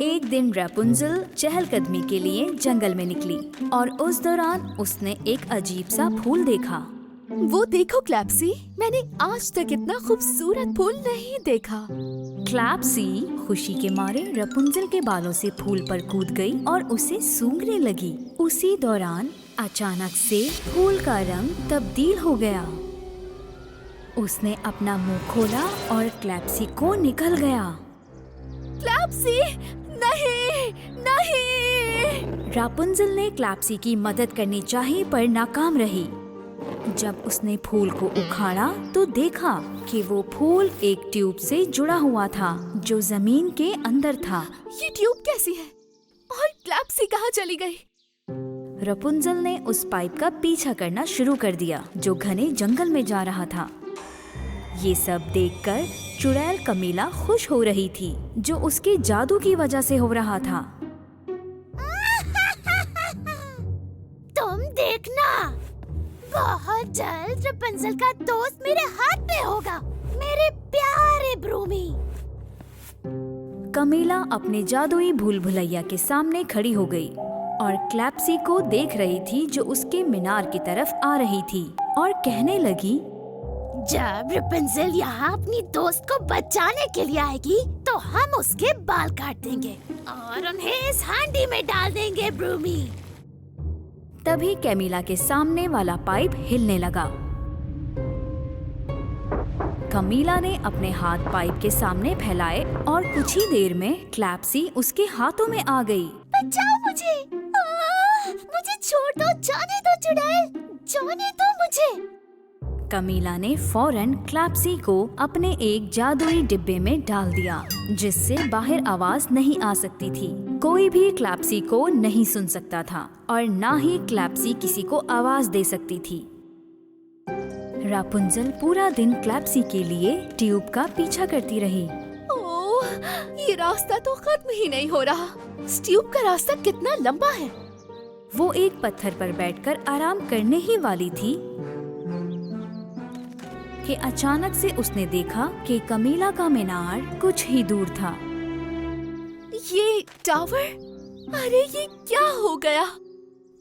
एक दिन रैपुंज़ल चहलकदमी के लिए जंगल में निकली और उस दौरान उसने एक अजीब सा फूल देखा। वो देखो क्लैप्सी, मैंने आज तक इतना खूबसूरत फूल नहीं देखा। क्लैप्सी खुशी के मारे रैपुंज़ल के बालों से फूल पर कूद गई और उसे सूंघने लगी। उसी दौरान अचानक से फूल का रंग तब्दील हो गया। उसने अपना मुंह खोला और क्लैप्सी को निकल गया। क्लैप्सी, नहीं, नहीं। रैपुंज़ल ने क्लैप्सी की मदद करनी चाहिए पर नाकाम रही। जब उसने फूल को उखाड़ा तो देखा कि वो फूल एक ट्यूब से जुड़ा हुआ था जो जमीन के अंदर था। ये ट्यूब कैसी है और क्लैप्सी कहाँ चली गई? रैपुंज़ल ने उस पाइप का पीछा करना शुरू कर दिया जो घने जंगल में जा रहा था। ये सब देखकर चुड़ैल कमीला खुश हो रही थी जो उसके जादू की वजह से हो रहा था। तुम देखना, बहुत जल्द रैपुंज़ल का दोस्त मेरे हाथ में होगा, मेरे प्यारे ब्रूमी। कमीला अपने जादुई भूल भुलैया के सामने खड़ी हो गई और क्लैप्सी को देख रही थी जो उसके मीनार की तरफ आ रही थी और कहने लगी, जब रैपुंज़ल यहाँ अपनी दोस्त को बचाने के लिए आएगी तो हम उसके बाल काट देंगे और उन्हें इस हांडी में डाल देंगे ब्रूमी। तभी कैमिला के सामने वाला पाइप हिलने लगा। कमीला ने अपने हाथ पाइप के सामने फैलाए और कुछ ही देर में क्लैप्सी उसके हाथों में आ गई। बचाओ मुझे, मुझे छोड़ दो, जाने दो चुड़ैल, जाने दो मुझे। कमीला ने फौरन क्लैप्सी को अपने एक जादुई डिब्बे में डाल दिया जिससे बाहर आवाज नहीं आ सकती थी। कोई भी क्लैप्सी को नहीं सुन सकता था और ना ही क्लैप्सी किसी को आवाज दे सकती थी। रैपुंज़ल पूरा दिन क्लैप्सी के लिए ट्यूब का पीछा करती रही। ओह, ये रास्ता तो खत्म ही नहीं हो रहा। इस ट्यूब का रास्ता कितना लंबा है। वो एक पत्थर पर बैठकर आराम करने ही वाली थी कि अचानक से उसने देखा कि कमीला का मीनार कुछ ही दूर था। ये टावर, अरे ये क्या हो गया?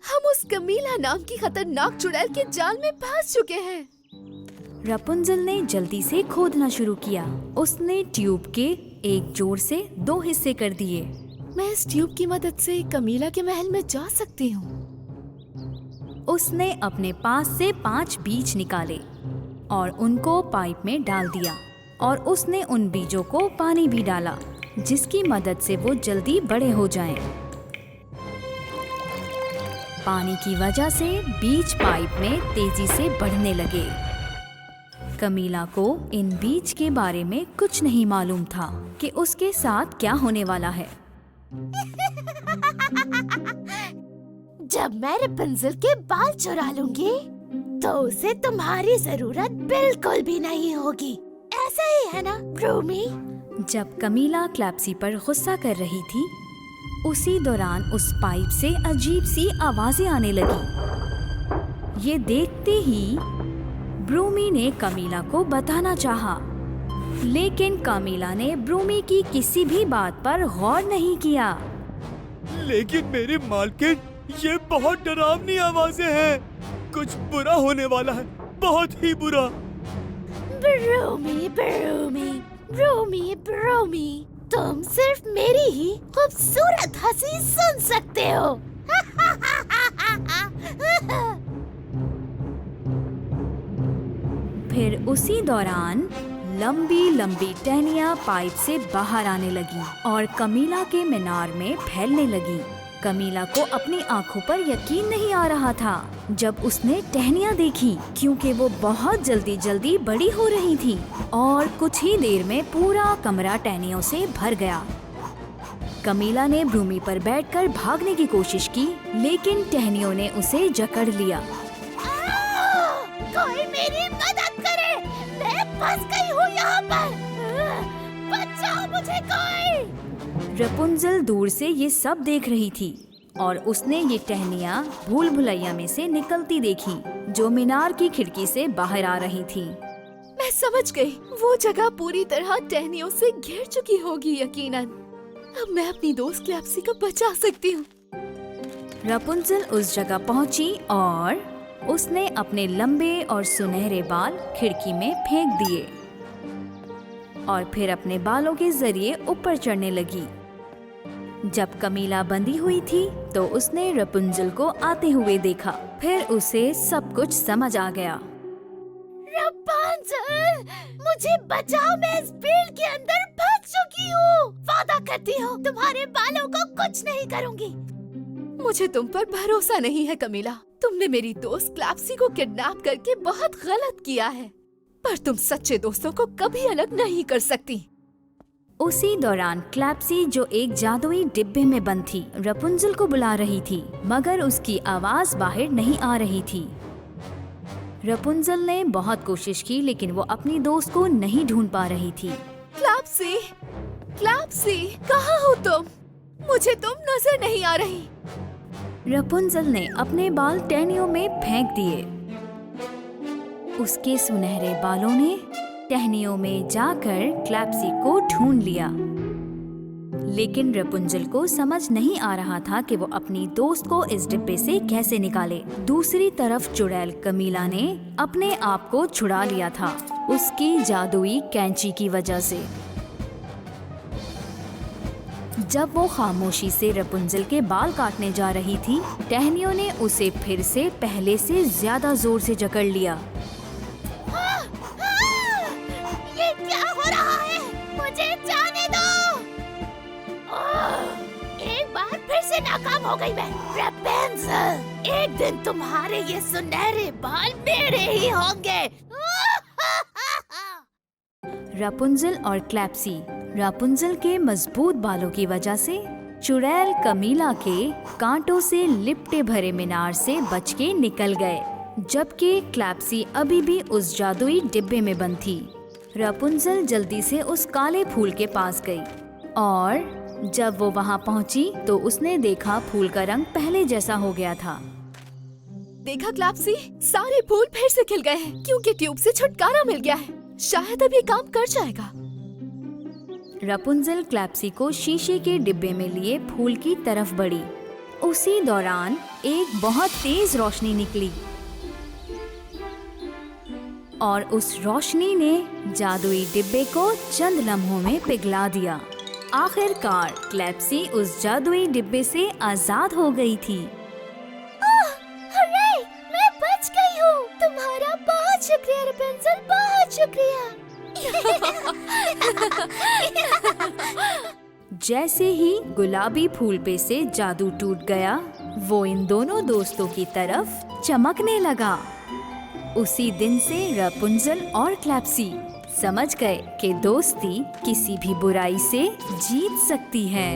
हम उस कमीला नाम की खतरनाक चुड़ैल के जाल में फंस चुके हैं। रैपुंज़ल ने जल्दी से खोदना शुरू किया। उसने ट्यूब के एक जोड़ से 2 हिस्से कर दिए। मैं इस ट्यूब की मदद से कमीला के महल में जा सकती हूँ। उसने अपने पास से 5 बीज निकाले और उनको पाइप में डाल दिया और उसने उन बीजों को पानी भी डाला जिसकी मदद से वो जल्दी बड़े हो जाएं। पानी की वजह से बीज पाइप में तेजी से बढ़ने लगे। कमीला को इन बीज के बारे में कुछ नहीं मालूम था कि उसके साथ क्या होने वाला है। जब मैं रैपुंज़ल के बाल चुरा लूंगी तो उसे तुम्हारी जरूरत बिल्कुल भी नहीं होगी। ऐसा ही है ना ब्रूमी? जब कमीला क्लैप्सी पर गुस्सा कर रही थी उसी दौरान उस पाइप से अजीब सी आवाजें आने लगी। ये देखते ही ब्रूमी ने कमीला को बताना चाहा, लेकिन कमीला ने ब्रूमी की किसी भी बात पर गौर नहीं किया। लेकिन मेरे मालकिन, ये बहुत डरावनी आवाजें हैं। कुछ बुरा होने वाला है, बहुत ही बुरा। ब्रूमी, ब्रूमी, ब्रूमी, ब्रूमी, तुम सिर्फ मेरी ही खूबसूरत हंसी सुन सकते हो। फिर उसी दौरान लंबी लंबी टहनियाँ पाइप से बाहर आने लगी और कमीला के मीनार में फैलने लगी। कमीला को अपनी आंखों पर यकीन नहीं आ रहा था जब उसने टहनियाँ देखी, क्योंकि वो बहुत जल्दी जल्दी बड़ी हो रही थी और कुछ ही देर में पूरा कमरा टहनियों से भर गया। कमीला ने ब्रूमी पर बैठकर भागने की कोशिश की, लेकिन टहनियों ने उसे जकड़ लिया। कोई मेरी मदद करे, मैं फंस गई हूँ यहाँ पर। बचाओ मुझे कोई। रैपुंज़ल दूर से ये सब देख रही थी और उसने ये टहनियाँ भूल भुलैया में से निकलती देखी जो मीनार की खिड़की से बाहर आ रही थी। मैं समझ गई, वो जगह पूरी तरह टहनियों से घिर चुकी होगी यकीनन। अब मैं अपनी दोस्त क्लैप्सी को बचा सकती हूँ। रपुंजल उस जगह पहुंची और उसने अपने लंबे और सुनहरे बाल खिड़की में फेंक दिए और फिर अपने बालों के जरिए ऊपर चढ़ने लगी। जब कमीला बंधी हुई थी तो उसने रपुंजल को आते हुए देखा। फिर उसे सब कुछ समझ आ गया। रपुंजल, मुझे बचाओ, मैं इस पेड़ के अंदर फंस चुकी हूँ। वादा करती हूँ तुम्हारे बालों को कुछ नहीं करूँगी। मुझे तुम पर भरोसा नहीं है कमीला। तुमने मेरी दोस्त क्लैप्सी को किडनैप करके बहुत गलत किया है, पर तुम सच्चे दोस्तों को कभी अलग नहीं कर सकती। उसी दौरान क्लैप्सी, जो एक जादुई डिब्बे में बंद थी, रपुंजल को बुला रही थी, मगर उसकी आवाज बाहर नहीं आ रही थी। रपुंजल ने बहुत कोशिश की, लेकिन वो अपनी दोस्त को नहीं ढूंढ पा रही थी। क्लैप्सी, क्लैप्सी, कहाँ हो तुम? मुझे तुम नजर नहीं आ रही। रपुंजल ने अपने बाल टहनियों में फेंक दिए। उसके सुनहरे बालों ने टहनियों में जाकर क्लैप्सी को ढूंढ लिया, लेकिन रपुंजल को समझ नहीं आ रहा था कि वो अपनी दोस्त को इस डिब्बे से कैसे निकाले। दूसरी तरफ चुड़ैल कमीला ने अपने आप को छुड़ा लिया था, उसकी जादुई कैंची की वजह से। जब वो खामोशी से रपुंजल के बाल काटने जा रही थी, टहनियों ने उसे फिर से पहले से ज्यादा जोर से जकड़ लिया। ये क्या हो रहा है? मुझे जाने दो। एक बार फिर से नाकाम हो गई मैं। रपुंजल, एक दिन तुम्हारे ये सुनहरे बाल मेरे ही होंगे। रपुंजल और क्लैप्सी रापुंजल के मजबूत बालों की वजह से चुड़ैल कमीला के कांटों से लिपटे भरे मीनार से बच के निकल गए, जबकि क्लैप्सी अभी भी उस जादुई डिब्बे में बंद थी। रापुंजल जल्दी से उस काले फूल के पास गई और जब वो वहाँ पहुँची तो उसने देखा फूल का रंग पहले जैसा हो गया था। देखा क्लैप्सी, सारे फूल फिर से खिल गए हैं क्योंकि ट्यूब से छुटकारा मिल गया है। शायद अब ये काम कर जाएगा। रापुंजल क्लैप्सी को शीशे के डिब्बे में लिए फूल की तरफ बढ़ी। उसी दौरान एक बहुत तेज रोशनी निकली और उस रोशनी ने जादुई डिब्बे को चंद लम्हों में पिघला दिया। आखिरकार क्लैप्सी उस जादुई डिब्बे से आजाद हो गई थी। हर्रे, मैं बच गई हूँ। तुम्हारा बहुत शुक्रिया रापुंजल, बहुत शुक्रिया। जैसे ही गुलाबी फूल पे से जादू टूट गया, वो इन दोनों दोस्तों की तरफ चमकने लगा। उसी दिन से रापुंजल और क्लैप्सी समझ गए कि दोस्ती किसी भी बुराई से जीत सकती है।